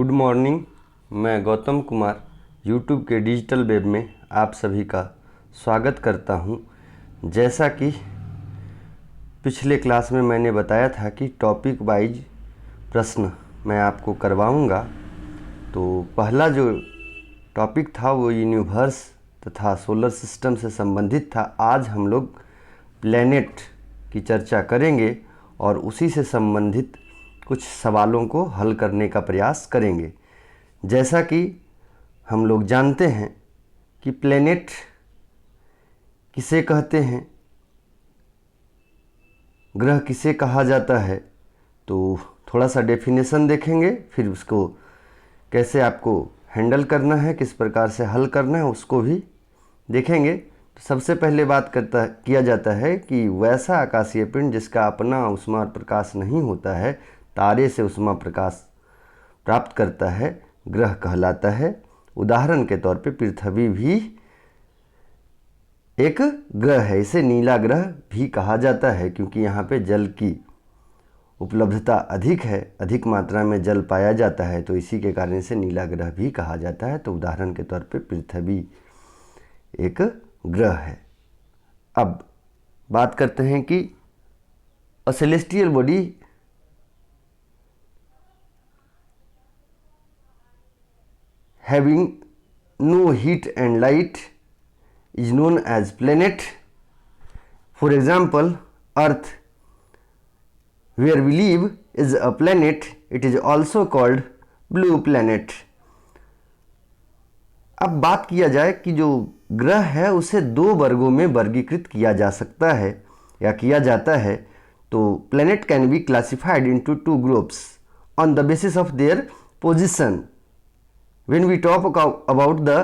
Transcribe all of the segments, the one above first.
Good morning. मैं Gautam Kumar YouTube के digital web में आप सभी का स्वागत करता हूं। जैसा कि पिछले क्लास में मैंने बताया था कि टॉपिक वाइज प्रश्न मैं आपको करवाऊंगा। तो पहला जो टॉपिक था वो यूनिवर्स तथा सोलर सिस्टम से संबंधित था। आज हम लोग प्लैनेट की चर्चा करेंगे और उसी से संबंधित कुछ सवालों को हल करने का प्रयास करेंगे। जैसा कि हम लोग जानते हैं कि प्लैनेट किसे कहते हैं, ग्रह किसे कहा जाता है, तो थोड़ा सा डेफिनेशन देखेंगे, फिर उसको कैसे आपको हैंडल करना है, किस प्रकार से हल करना है उसको भी देखेंगे। तो सबसे पहले बात किया जाता है कि वैसा आकाशीय पिंड जिसका अपना ऊष्मा प्रकाश नहीं होता है, तारे से ऊष्मा प्रकाश प्राप्त करता है, ग्रह कहलाता है। उदाहरण के तौर पे पृथ्वी भी एक ग्रह है। इसे नीला ग्रह भी कहा जाता है क्योंकि यहाँ पे जल की उपलब्धता अधिक है, अधिक मात्रा में जल पाया जाता है, तो इसी के कारण से नीला ग्रह भी कहा जाता है। तो उदाहरण के तौर पे पृथ्वी एक ग्रह है। अब बात करते हैं कि अ celestial body having no heat and light is known as planet. For example, Earth, where we live, is a planet. It is also called blue planet. अब बात किया जाए कि जो ग्रह है उसे दो वर्गों में वर्गीकृत किया जा सकता है या किया जाता है। तो planet can be classified into two groups on the basis of their position. When we talk about the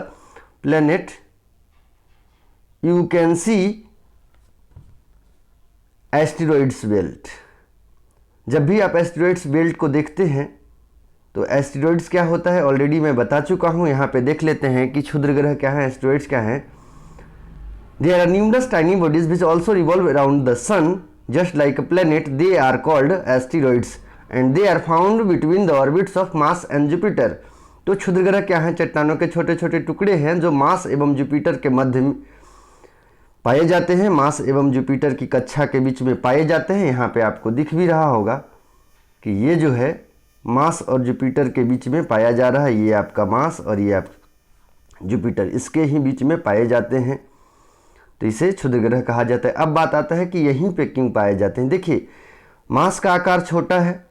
planet, you can see asteroids belt. जब भी आप एस्टेरॉइड्स बेल्ट को देखते हैं तो एस्टेरॉइड्स क्या होता है ऑलरेडी मैं बता चुका हूँ। यहाँ पे देख लेते हैं कि क्षुद्र ग्रह क्या है, एस्टेरॉइड्स क्या है। There are numerous tiny bodies which also revolve around the sun just like a planet. They are called asteroids and they are found between the orbits of Mars and Jupiter. तो क्षुद्र ग्रह क्या है? चट्टानों के छोटे छोटे टुकड़े हैं जो मार्स एवं जुपिटर के मध्य में पाए जाते हैं, मार्स एवं जुपिटर की कक्षा के बीच में पाए जाते हैं। यहाँ पे आपको दिख भी रहा होगा कि ये जो है मार्स और जुपिटर के बीच में पाया जा रहा है। ये आपका मार्स और ये आप जुपिटर, इसके ही बीच में पाए जाते हैं, तो इसे क्षुद्र ग्रह कहा जाता है। अब बात आता है कि यहीं पे क्यों पाए जाते हैं। देखिए, मार्स का आकार छोटा है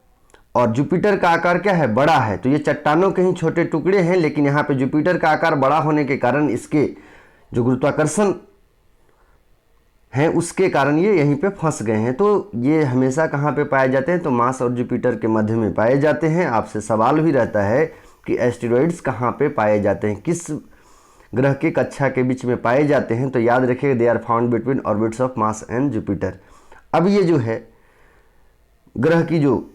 और जुपिटर का आकार क्या है? बड़ा है। तो ये चट्टानों के ही छोटे टुकड़े हैं, लेकिन यहाँ पे जुपिटर का आकार बड़ा होने के कारण इसके जो गुरुत्वाकर्षण है उसके कारण ये यहीं पे फंस गए हैं। तो ये हमेशा कहाँ पे पाए जाते हैं? तो मार्स और जुपिटर के मध्य में पाए जाते हैं। आपसे सवाल भी रहता है कि एस्टेरॉइड्स कहाँ पे पाए जाते हैं, किस ग्रह के कक्षा के बीच में पाए जाते हैं। तो याद रखिएगा, they are found between orbits of Mars and Jupiter. अब ये जो है ग्रह की जो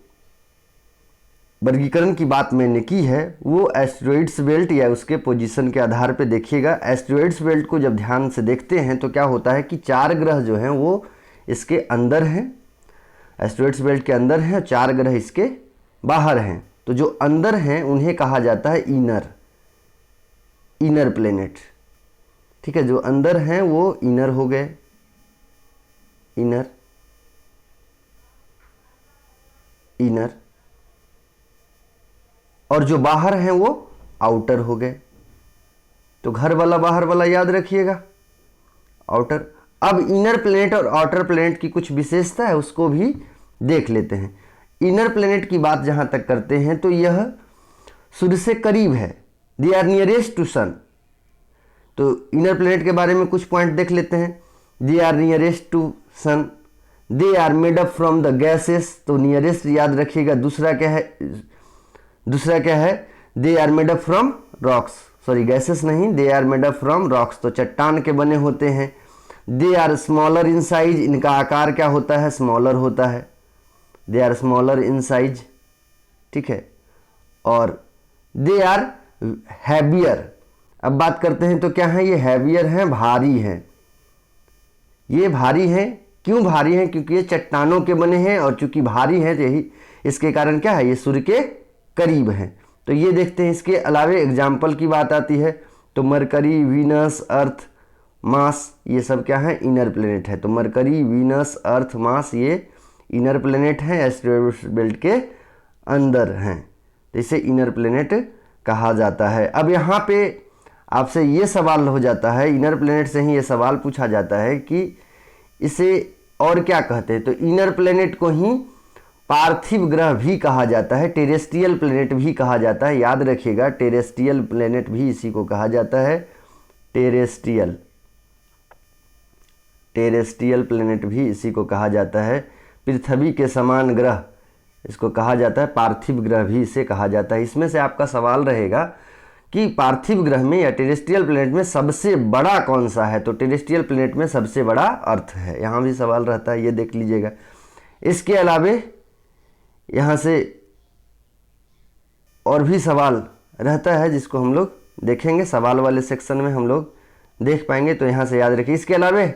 वर्गीकरण की बात मैंने की है वो एस्टेरॉइड्स बेल्ट या उसके पोजीशन के आधार पे देखिएगा। एस्टेरॉइड्स बेल्ट को जब ध्यान से देखते हैं तो क्या होता है कि 4 ग्रह जो हैं वो इसके अंदर हैं, एस्टेरॉइड्स बेल्ट के अंदर हैं, 4 ग्रह इसके बाहर हैं। तो जो अंदर हैं उन्हें कहा जाता है इनर प्लैनेट। ठीक है, जो अंदर हैं वो इनर हो गए, इनर, और जो बाहर हैं वो आउटर हो गए। तो घर वाला बाहर वाला याद रखिएगा, आउटर। अब इनर प्लैनेट और आउटर प्लैनेट की कुछ विशेषता है उसको भी देख लेते हैं। इनर प्लैनेट की बात जहां तक करते हैं तो यह सूर्य से करीब है, दे आर नियरेस्ट टू सन। तो इनर प्लैनेट के बारे में कुछ पॉइंट देख लेते हैं। They are nearest to sun, they are made up from the gases. तो नियरेस्ट याद रखिएगा। दूसरा क्या है? They are made up from rocks, sorry gases नहीं, they are made up from rocks, तो चट्टान के बने होते हैं। They are smaller in size, इनका आकार क्या होता है? स्मॉलर होता है, they are smaller in size. ठीक है, और दे आर हैवियर। अब बात करते हैं तो क्या है? ये हैवियर हैं, भारी हैं। ये भारी हैं, क्यों भारी हैं? क्योंकि ये चट्टानों के बने हैं और चूंकि भारी हैं तो यही इसके कारण क्या है? ये सूर्य के करीब हैं। तो तो ये देखते हैं। इसके अलावे एग्जाम्पल की बात आती है तो मरकरी, वीनस, अर्थ, मार्स, ये सब क्या है, इनर प्लेनेट है। तो मरकरी, वीनस, अर्थ, मार्स ये इनर प्लेनेट हैं, एस्टेरॉयड बेल्ट के अंदर हैं, तो इसे इनर प्लेनेट कहा जाता है। अब यहाँ पे आपसे ये सवाल हो जाता है, इनर प्लेनेट से ही ये सवाल पूछा जाता है कि इसे और क्या कहते हैं। तो इनर प्लेनेट को ही पार्थिव ग्रह भी कहा जाता है, टेरेस्ट्रियल प्लेनेट भी कहा जाता है। याद रखिएगा, टेरेस्ट्रियल प्लेनेट भी इसी को कहा जाता है, टेरेस्ट्रियल प्लेनेट भी इसी को कहा जाता है। पृथ्वी के समान ग्रह इसको कहा जाता है, पार्थिव ग्रह भी इसे कहा जाता है। इसमें से आपका सवाल रहेगा कि पार्थिव ग्रह में या टेरेस्ट्रियल प्लेनेट में सबसे बड़ा कौन सा है। तो टेरेस्ट्रियल प्लेनेट में सबसे बड़ा अर्थ है, यहाँ भी सवाल रहता है, ये देख लीजिएगा। इसके अलावे यहाँ से और भी सवाल रहता है जिसको हम लोग देखेंगे, सवाल वाले सेक्शन में हम लोग देख पाएंगे, तो यहाँ से याद रखिए। इसके अलावे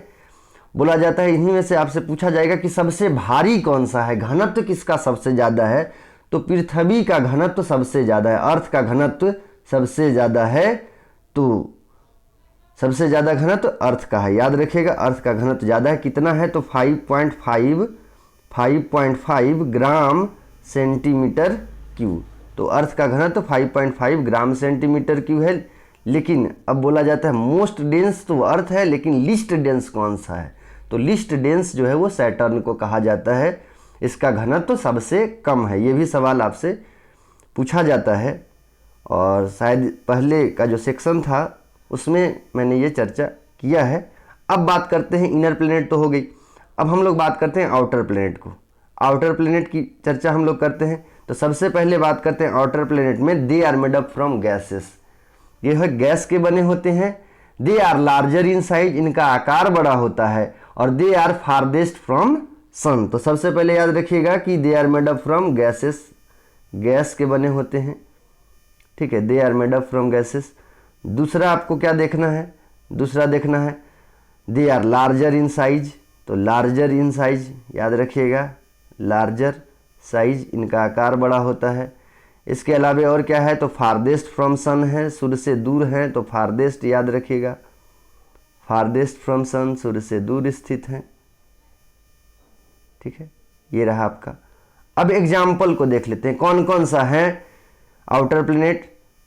बोला जाता है, इन्हीं में से आपसे पूछा जाएगा कि सबसे भारी कौन सा है, घनत्व किसका सबसे ज़्यादा है। तो पृथ्वी का घनत्व सबसे ज़्यादा है, अर्थ का घनत्व सबसे ज़्यादा है, तो सबसे ज़्यादा घनत्व अर्थ का है। याद रखिएगा, अर्थ का घनत्व ज़्यादा है, कितना है तो 5.5 ग्राम सेंटीमीटर क्यूब। तो अर्थ का घनत्व 5.5 ग्राम सेंटीमीटर क्यूब है। लेकिन अब बोला जाता है मोस्ट डेंस तो अर्थ है, लेकिन लिस्ट डेंस कौन सा है। तो लिस्ट डेंस जो है वो सैटर्न को कहा जाता है, इसका घनत्व तो सबसे कम है। ये भी सवाल आपसे पूछा जाता है, और शायद पहले का जो सेक्शन था उसमें मैंने ये चर्चा किया है। अब बात करते हैं, इनर प्लेनेट तो हो गई, अब हम लोग बात करते हैं आउटर प्लेनेट को। आउटर प्लेनेट की चर्चा हम लोग करते हैं, तो सबसे पहले बात करते हैं आउटर प्लेनेट में। They are made up from gases, ये है गैस के बने होते हैं। They are larger in size, इनका आकार बड़ा होता है, और they are farthest from sun. तो सबसे पहले याद रखिएगा कि they are made up from gases, gas के बने होते हैं, ठीक है, they are made up from gases. दूसरा आपको क्या देखना है, दूसरा देखना है they are larger in size. तो लार्जर इन साइज याद रखिएगा, लार्जर साइज, इनका आकार बड़ा होता है। इसके अलावा और क्या है तो फारदेस्ट फ्रॉम सन है, सूर्य से दूर है, तो फारदेस्ट याद रखिएगा, फारदेस्ट फ्रॉम सन, सूर्य से दूर स्थित है, ठीक है, ये रहा आपका। अब एग्जाम्पल को देख लेते हैं, कौन कौन सा है आउटर प्लेनेट।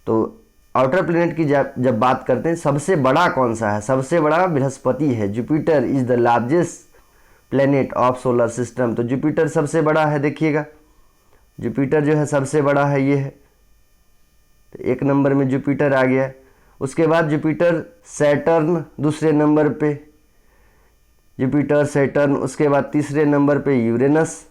तो आउटर प्लेनेट की जब बात करते हैं, सबसे बड़ा कौन सा है, सबसे बड़ा बृहस्पति है। Jupiter is the largest planet of solar system. तो जुपिटर सबसे बड़ा है, देखिएगा जुपिटर जो है सबसे बड़ा है, ये है, तो एक नंबर में जुपिटर आ गया। उसके बाद जुपिटर, सैटर्न दूसरे नंबर पे, जुपिटर, सैटर्न। उसके बाद तीसरे नंबर पे यूरेनस,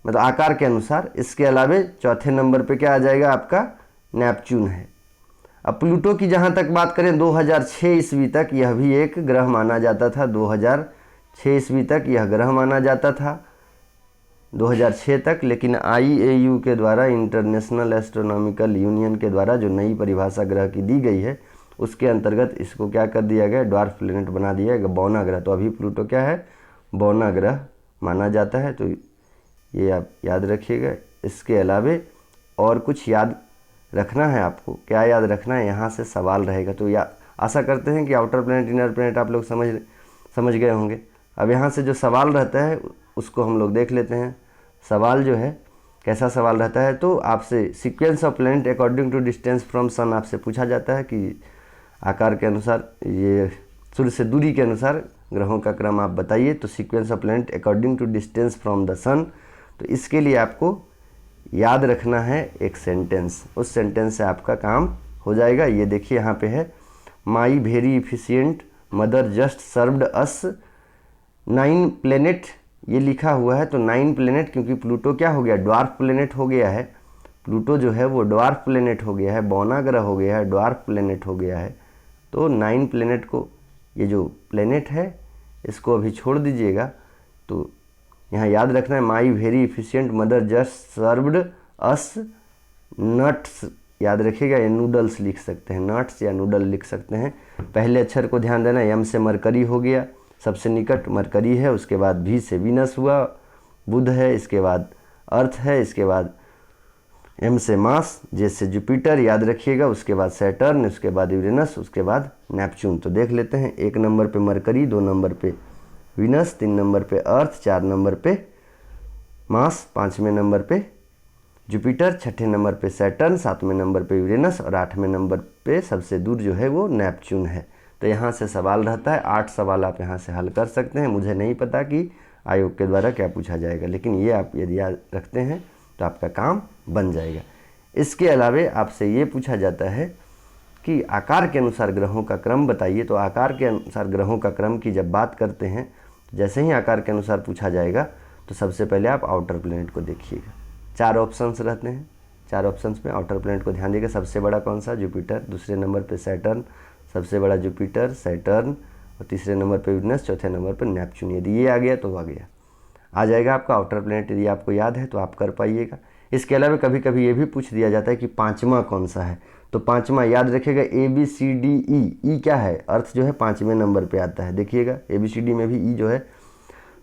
मतलब आकार के अनुसार। इसके अलावा चौथे नंबर पे क्या आ जाएगा आपका, नेपच्यून है। अब प्लूटो की जहाँ तक बात करें, 2006 ईस्वी तक यह भी एक ग्रह माना जाता था, 2006 ईस्वी तक यह ग्रह माना जाता था, 2006 तक। लेकिन IAU के द्वारा, इंटरनेशनल एस्ट्रोनॉमिकल यूनियन के द्वारा जो नई परिभाषा ग्रह की दी गई है, उसके अंतर्गत इसको क्या कर दिया गया, ड्वार्फ प्लेनेट बना दिया गया, बौना ग्रह। तो अभी प्लूटो क्या है, बौना ग्रह माना जाता है, तो ये आप याद रखिएगा। इसके अलावा और कुछ याद रखना है आपको, क्या याद रखना है, यहाँ से सवाल रहेगा। तो आशा करते हैं कि आउटर प्लेनेट, इनर प्लेनेट आप लोग समझ गए होंगे। अब यहाँ से जो सवाल रहता है उसको हम लोग देख लेते हैं। सवाल जो है कैसा सवाल रहता है, तो आपसे sequence of planet according to distance from sun आपसे पूछा जाता है कि आकार के अनुसार, ये सूर्य से दूरी के अनुसार ग्रहों का क्रम आप बताइए। तो sequence of planet according to distance from the sun, तो इसके लिए आपको याद रखना है एक सेंटेंस, उस सेंटेंस से आपका काम हो जाएगा। ये देखिए यहाँ पे है, my very efficient mother just served us 9 planet, ये लिखा हुआ है। तो 9 प्लेनेट, क्योंकि प्लूटो क्या हो गया, ड्वार्फ प्लेनेट हो गया है। प्लूटो जो है वो ड्वार्फ प्लेनेट हो गया है, बौना ग्रह हो गया है, ड्वार्फ प्लेनेट हो गया है। तो 9 प्लेनेट को, ये जो प्लेनेट है इसको अभी छोड़ दीजिएगा। तो यहाँ याद रखना है, my very efficient mother just served us nuts, याद रखिएगा, ये नूडल्स लिख सकते हैं, नट्स या नूडल लिख सकते हैं। पहले अक्षर को ध्यान देना, एम से मरकरी हो गया, सबसे निकट मरकरी है। उसके बाद भी से वीनस हुआ, बुध है, इसके बाद अर्थ है, इसके बाद एम से मास, जे से जुपिटर याद रखिएगा, उसके बाद सैटर्न, उसके बाद यूरेनस, उसके बाद नेपच्यून। तो देख लेते हैं, 1 नंबर पे मरकरी, 2 नंबर पे वीनस, 3 नंबर पे अर्थ, 4 नंबर पे मास, 5वें नंबर पे जुपिटर, 6ठे नंबर पे सैटर्न, 7वें नंबर पे यूरेनस और 8वें नंबर पे सबसे दूर जो है वो नेपच्यून है। तो यहाँ से सवाल रहता है, 8 सवाल आप यहाँ से हल कर सकते हैं। मुझे नहीं पता कि आयोग के द्वारा क्या पूछा जाएगा, लेकिन ये आप यदि याद रखते हैं तो आपका काम बन जाएगा। इसके अलावे आपसे ये पूछा जाता है कि आकार के अनुसार ग्रहों का क्रम बताइए। तो आकार के अनुसार ग्रहों का क्रम की जब बात करते हैं, जैसे ही आकार के अनुसार पूछा जाएगा तो सबसे पहले आप आउटर प्लैनेट को देखिएगा। 4 ऑप्शंस रहते हैं, 4 ऑप्शंस में आउटर प्लैनेट को ध्यान देगा। सबसे बड़ा कौन सा? जुपिटर, दूसरे नंबर पे सैटर्न, सबसे बड़ा जुपिटर, सैटर्न और तीसरे नंबर पे यूरेनस, चौथे नंबर पर नेपच्यून। यदि ये आ गया तो आ जाएगा आपका आउटर प्लैनेट। यदि आपको याद है तो आप कर पाइएगा। इसके अलावा कभी कभी ये भी पूछ दिया जाता है कि 5वां कौन सा है। तो 5वां याद रखिएगा, ABCDE। ई क्या है? अर्थ जो है 5वें नंबर पे आता है। देखिएगा ABCD में भी ई जो है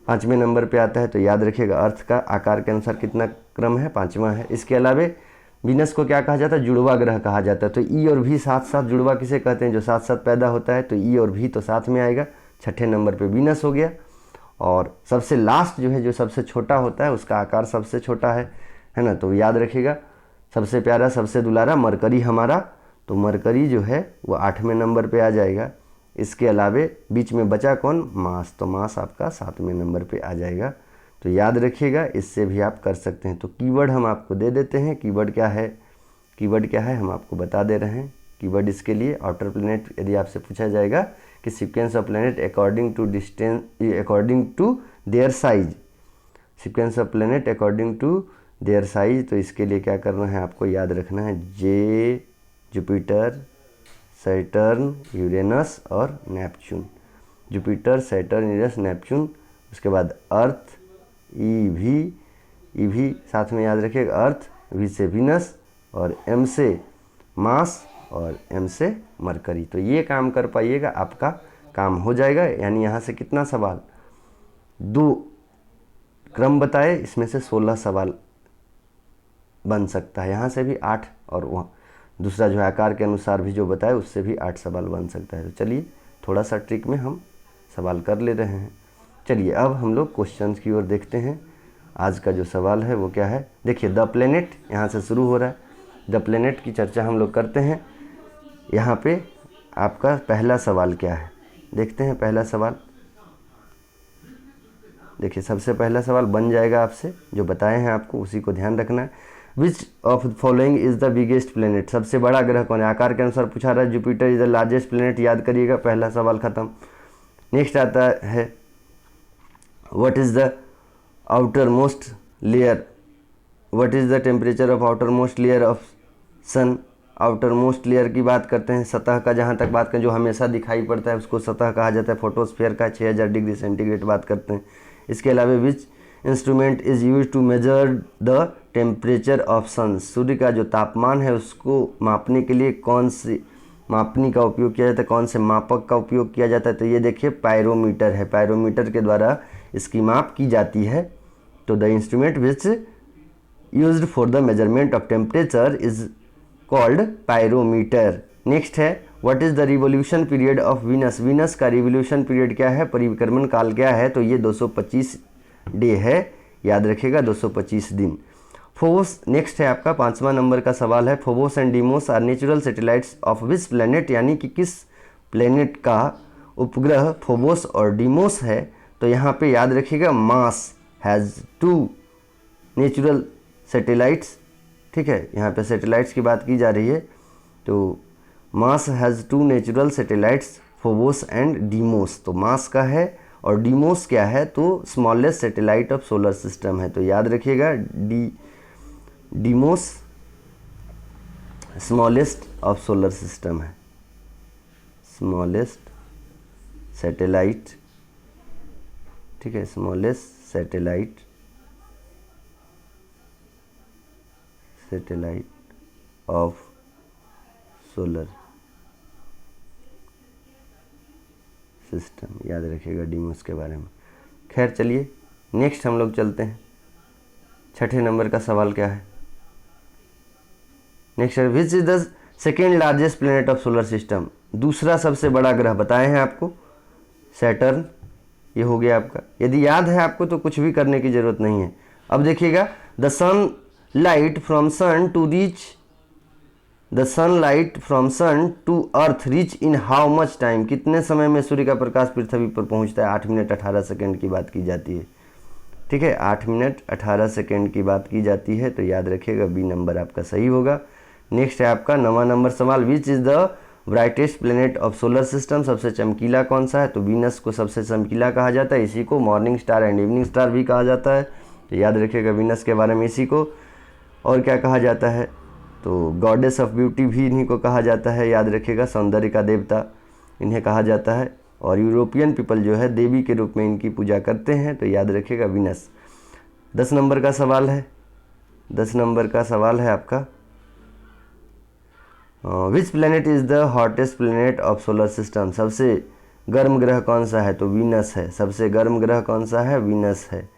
5वें नंबर पे आता है। तो याद रखिएगा अर्थ का आकार के अनुसार कितना क्रम है? 5वां है। इसके अलावा वीनस को क्या कहा जाता है? जुड़वा ग्रह कहा जाता है। तो ई और भी साथ साथ, जुड़वा किसे कहते हैं? जो साथ साथ पैदा होता है। तो ई और भी तो साथ में आएगा। 6ठे नंबर पे वीनस हो गया। और सबसे लास्ट जो है, जो सबसे छोटा होता है, उसका आकार सबसे छोटा है ना। तो याद रखिएगा, सबसे प्यारा, सबसे दुलारा मरकरी हमारा। तो मरकरी जो है वो 8वें नंबर पे आ जाएगा। इसके अलावे बीच में बचा कौन? मास। तो मास आपका 7वें नंबर पे आ जाएगा। तो याद रखिएगा, इससे भी आप कर सकते हैं। तो कीवर्ड हम आपको दे देते हैं। कीवर्ड क्या है? कीवर्ड क्या है हम आपको बता दे रहे हैं। कीवर्ड इसके लिए आउटर प्लैनेट, यदि आपसे पूछा जाएगा कि sequence of planet according to distance, according to their size, sequence of planet according to their size. तो इसके लिए क्या करना है आपको? याद रखना है जे, जुपिटर, सैटर्न, यूरेनस और Neptune. Jupiter, Saturn, Uranus, Neptune. उसके बाद अर्थ, ई भी साथ में याद रखिएगा। अर्थ, वी से वीनस और एम से मास और एम से मरकरी। तो ये काम कर पाइएगा, आपका काम हो जाएगा। यानी यहाँ से कितना सवाल? 2 क्रम बताए, इसमें से 16 सवाल बन सकता है। यहाँ से भी 8 और वहाँ दूसरा जो है आकार के अनुसार भी जो बताए उससे भी 8 सवाल बन सकता है। तो चलिए थोड़ा सा ट्रिक में हम सवाल कर ले रहे हैं। चलिए अब हम लोग क्वेश्चंस की ओर देखते हैं। आज का जो सवाल है वो क्या है? देखिए, द प्लैनेट यहाँ से शुरू हो रहा है। द प्लैनेट की चर्चा हम लोग करते हैं। यहाँ पे आपका पहला सवाल क्या है? देखते हैं पहला सवाल। देखिए, सबसे पहला सवाल बन जाएगा आपसे, जो बताए हैं आपको उसी को ध्यान रखना है। Which of the following is the biggest planet? सबसे बड़ा ग्रह कौन है? आकार के अनुसार पूछा रहा है। Jupiter is the largest planet. याद करिएगा, पहला सवाल खत्म। नेक्स्ट आता है, what is the outer most layer? What is the temperature of outer most layer of sun? Outer most layer की बात करते हैं, सतह का जहाँ तक बात करें, जो हमेशा दिखाई पड़ता है उसको सतह कहा जाता है। फोटोस्फीयर का 6000 डिग्री सेंटीग्रेड बात करते हैं। इसके अलावा which instrument is use to measure the temperature of sun? सूर्य का जो तापमान है उसको मापने के लिए कौन सी मापनी का उपयोग किया जाता है? कौन से मापक का उपयोग किया जाता है? तो ये देखिए पायरोमीटर है। पायरोमीटर के द्वारा इसकी माप की जाती है। तो the instrument which used for the measurement of temperature is called pyrometer. Next है, what is the revolution period of Venus? Venus का रिवोल्यूशन पीरियड क्या है? परिक्रमण काल क्या है? तो ये 225 डे है। याद रखिएगा, 225 दिन। फोबोस नेक्स्ट है आपका 5वां नंबर का सवाल है। Phobos and Deimos are natural satellites of which planet? यानी कि किस प्लैनेट का उपग्रह फोबोस और डीमोस है? तो यहाँ पे याद रखिएगा, मास हैज़ 2 नेचुरल सैटेलाइट्स। ठीक है, यहाँ पे सैटेलाइट्स की बात की जा रही है। तो Mars has 2 natural satellites, Phobos and Deimos. तो मास का है और डीमोस क्या है? तो smallest satellite of solar system है। तो याद रखिएगा, Deimos smallest of solar system है। स्मॉलेस्ट सैटेलाइट, ठीक है, smallest satellite of solar system. याद रखिएगा डीमोस के बारे में। खैर चलिए नेक्स्ट हम लोग चलते हैं। 6ठे नंबर का सवाल क्या है? नेक्स्ट है which is the second largest planet of solar system, दूसरा सबसे बड़ा ग्रह बताए हैं आपको, सैटर्न। ये हो गया आपका, यदि याद है आपको तो कुछ भी करने की जरूरत नहीं है। अब देखिएगा, the sun light from sun to reach the sunlight from sun to earth reach in how much time, कितने समय में सूर्य का प्रकाश पृथ्वी पर पहुंचता है? 8 मिनट 18 सेकेंड की बात की जाती है। ठीक है, 8 मिनट 18 सेकेंड की बात की जाती है, तो याद रखिएगा बी नंबर आपका सही होगा। नेक्स्ट है आपका 9वां नंबर सवाल, which is the brightest planet of solar system, सबसे चमकीला कौन सा है? तो वीनस को सबसे चमकीला कहा जाता है, इसी को morning star and evening star भी कहा जाता है। तो याद रखिएगा वीनस के बारे में इसी को। और क्या कहा जाता है? तो गॉडेस ऑफ ब्यूटी भी इन्हीं को कहा जाता है, याद रखिएगा, सौंदर्य का देवता इन्हें कहा जाता है। और यूरोपियन पीपल जो है देवी के रूप में इनकी पूजा करते हैं, तो याद रखिएगा वीनस। 10 नंबर का सवाल है, 10 नंबर का सवाल है आपका, which planet is the hottest planet of solar system, सबसे गर्म ग्रह कौन सा है? तो वीनस है, सबसे गर्म ग्रह कौन सा है? वीनस है।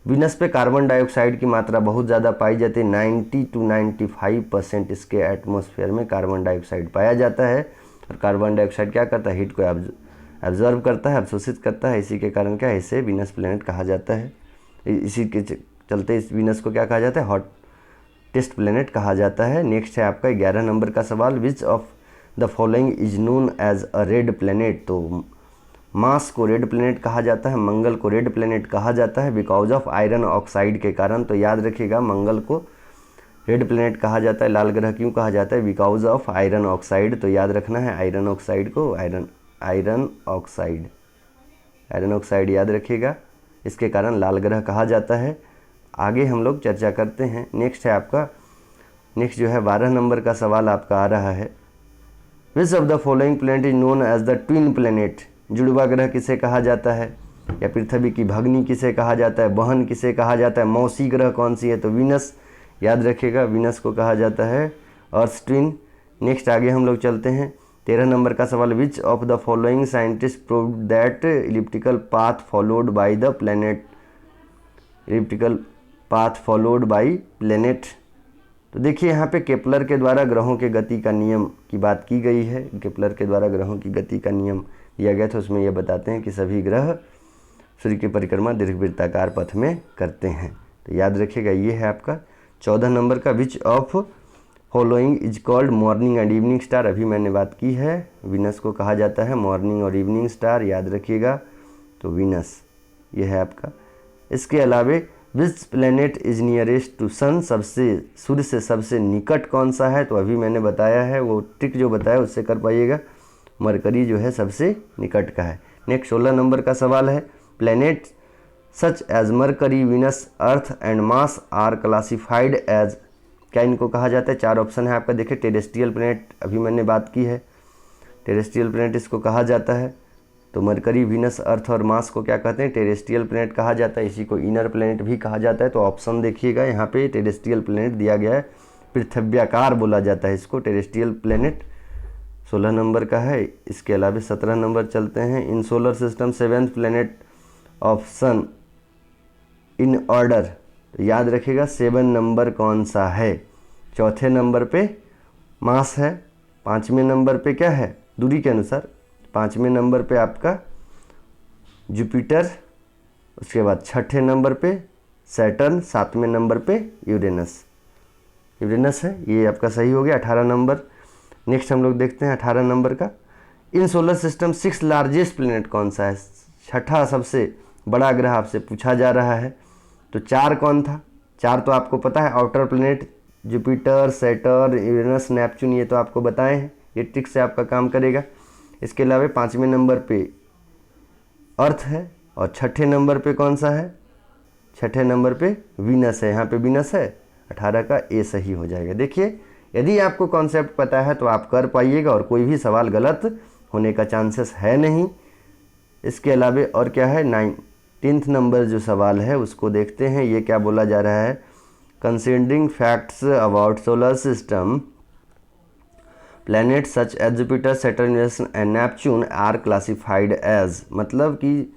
वीनस पे कार्बन डाइऑक्साइड की मात्रा बहुत ज़्यादा पाई जाती है, 90 to 95% इसके एटमॉस्फेयर में कार्बन डाइऑक्साइड पाया जाता है। और कार्बन डाइऑक्साइड क्या करता है? हीट को एब्जॉर्ब करता है, अवशोषित करता है, इसी के कारण क्या इसे वीनस प्लैनेट कहा जाता है। इसी के चलते इस वीनस को क्या कहा जाता है? हॉटेस्ट प्लैनेट कहा जाता है। नेक्स्ट है आपका 11 नंबर का सवाल, which of the following is known as a red planet, तो मार्स को रेड प्लैनेट कहा जाता है, मंगल को रेड प्लैनेट कहा जाता है बिकॉज ऑफ आयरन ऑक्साइड के कारण। तो याद रखिएगा, मंगल को रेड प्लैनेट कहा जाता है, लाल ग्रह क्यों कहा जाता है? Because of iron oxide. तो याद रखना है आयरन ऑक्साइड को, आयरन ऑक्साइड याद रखिएगा, इसके कारण लाल ग्रह कहा जाता है। आगे हम लोग चर्चा करते हैं। नेक्स्ट है आपका, नेक्स्ट जो है 12 नंबर का सवाल आपका आ रहा है, which of the following planet is known as the twin planet, जुड़वा ग्रह किसे कहा जाता है? या पृथ्वी की भगनी किसे कहा जाता है? बहन किसे कहा जाता है? मौसी ग्रह कौन सी है? तो वीनस, याद रखिएगा वीनस को कहा जाता है अर्थ ट्विन। नेक्स्ट आगे हम लोग चलते हैं 13 नंबर का सवाल, which of the following scientist proved that elliptical path followed by the planet, elliptical path followed by planet. तो देखिए यहाँ पे केपलर के द्वारा ग्रहों के गति का नियम की बात की गई है। केपलर के द्वारा ग्रहों की गति का नियम दिया गया था, उसमें यह बताते हैं कि सभी ग्रह सूर्य की परिक्रमा दीर्घवृत्ताकार पथ में करते हैं। तो याद रखिएगा ये है आपका 14 नंबर का, which of following is called morning and evening star, अभी मैंने बात की है, वीनस को कहा जाता है मॉर्निंग और इवनिंग स्टार, याद रखिएगा। तो वीनस ये है आपका। इसके अलावे which planet is nearest to sun, सबसे सूर्य से सबसे निकट कौन सा है? तो अभी मैंने बताया है, वो ट्रिक जो बताया उससे कर पाइएगा, मरकरी जो है सबसे निकट का है। नेक्स्ट 16 नंबर का सवाल है, planet such as Mercury, Venus, Earth and Mars are classified as, क्या इनको कहा जाता है? 4 ऑप्शन है आपका, देखिए टेरेस्ट्रियल प्लैनेट अभी मैंने बात की है, टेरेस्ट्रियल प्लैनेट इसको कहा जाता है। तो मरकरी, वीनस, अर्थ और मार्स को क्या कहते हैं? टेरेस्ट्रियल प्लैनेट कहा जाता है, इसी को इनर प्लैनेट भी कहा जाता है। तो ऑप्शन देखिएगा यहाँ पे टेरेस्ट्रियल प्लैनेट दिया गया है, पृथ्व्याकार बोला जाता है इसको, टेरेस्ट्रियल प्लैनेट 16 नंबर का है। इसके अलावा 17 नंबर चलते हैं, in solar system 7th planet of sun in order, तो याद रखिएगा 7 नंबर कौन सा है? चौथे नंबर पे मार्स है, 5वें नंबर पे क्या है? दूरी के अनुसार 5वें नंबर पे आपका जुपिटर, उसके बाद 6ठे नंबर पे सैटर्न, 7वें नंबर पे यूरेनस है, ये आपका सही हो गया 18 नंबर। नेक्स्ट हम लोग देखते हैं 18 नंबर का, इन सोलर सिस्टम 6 लार्जेस्ट प्लैनेट कौन सा है? 6ठा सबसे बड़ा ग्रह आपसे पूछा जा रहा है। तो 4 कौन था? 4 तो आपको पता है, outer planet Jupiter, Saturn, Uranus, Neptune, ये तो आपको बताए हैं, ये ट्रिक से आपका काम करेगा। इसके अलावा 5वें नंबर पे अर्थ है, और 6ठे नंबर पे कौन सा है? 6ठे नंबर पे वीनस है, यहाँ पे वीनस है, 18 का ए सही हो जाएगा। देखिए यदि आपको कॉन्सेप्ट पता है तो आप कर पाइएगा, और कोई भी सवाल गलत होने का चांसेस है नहीं। इसके अलावा और क्या है, 19th नंबर जो सवाल है उसको देखते हैं, ये क्या बोला जा रहा है, considering facts about solar system, planet such as Jupiter, Saturn, Uranus and Neptune are classified as, मतलब कि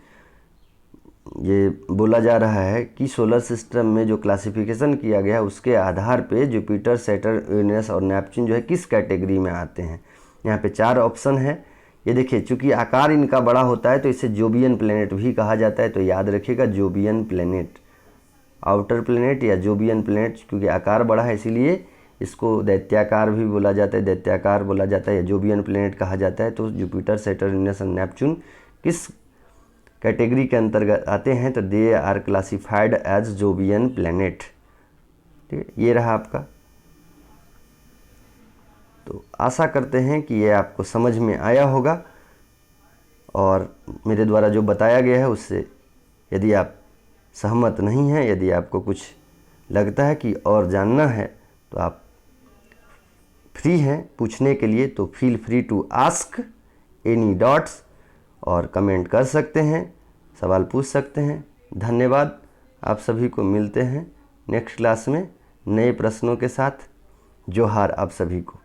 ये बोला जा रहा है कि सोलर सिस्टम में जो क्लासिफिकेशन किया गया उसके आधार पे जुपिटर, सैटर्न, यूरेनस और नेपच्यून जो है किस कैटेगरी में आते हैं। यहाँ पे 4 ऑप्शन है। ये देखिए, चूँकि आकार इनका बड़ा होता है तो इसे जोबियन प्लेनेट भी कहा जाता है, तो याद रखिएगा जोबियन प्लेनेट, आउटर प्लेनेट या जोबियन प्लेनेट। क्योंकि आकार बड़ा है इसीलिए इसको दैत्याकार भी बोला जाता है, दैत्याकार बोला जाता है या जोबियन प्लेनेट कहा जाता है। तो जुपिटर, सैटर्न, यूरेनस और नेपच्यून किस कैटेगरी के अंतर्गत आते हैं, तो they are classified as jovian planet. ठीक है, ये रहा आपका। तो आशा करते हैं कि ये आपको समझ में आया होगा और मेरे द्वारा जो बताया गया है उससे यदि आप सहमत नहीं हैं, यदि आपको कुछ लगता है कि और जानना है तो आप फ्री हैं पूछने के लिए, तो feel free to ask any doubts और कमेंट कर सकते हैं, सवाल पूछ सकते हैं। धन्यवाद। आप सभी को मिलते हैं नेक्स्ट क्लास में नए प्रश्नों के साथ। जोहार आप सभी को।